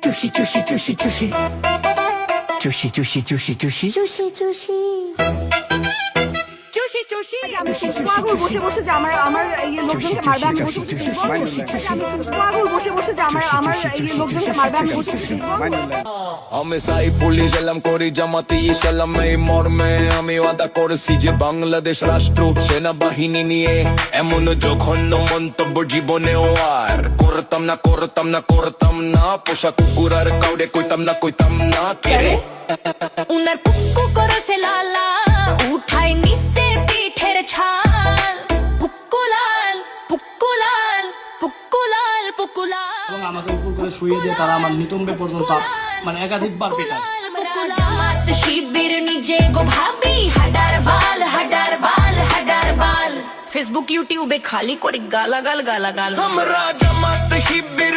চুষি চুষি চুষি চুষি চুষি চুষি চুষি চুষি চুষি চুষি চুষি চুষি আমি পাগল বসে বসে যে আমার এই লোকজনকে মারবে আমি বসে বসে আমি পাগল বসে বসে যে আমার এই লোকজনকে মারবে আমি বসে বসে আমি সাইফুল ইসলাম করি জামাতে ইসলাম এই মর্মে আমি ওয়াদা করেছি যে বাংলাদেশ রাষ্ট্র সেনাবাহিনী নিয়ে এমন জঘন্য মন্তব্য জীবনেও আর করতাম না করতাম না করতাম না পোষা কুকুর আর কাউরে কইতাম না কে উনার পুক্কু করেছে লালা উঠাই নিচে পিঠের ছাল পুক্কুলাল পুক্কুলাল পুক্কুলাল পুক্কুলাল এবং আমাকে উপর করে শুয়ে দিয়ে তারা আমার নিতম্বে পর্যন্ত মানে একাধিকবার পেটায়। জামাত শিবির নিজে গো ভাবি হাডার বাল হাডার বাল হাডার বাল ফেসবুক ইউটিউবে খালি করে গালাগাল গালাগাল আমরা জামাত শিবির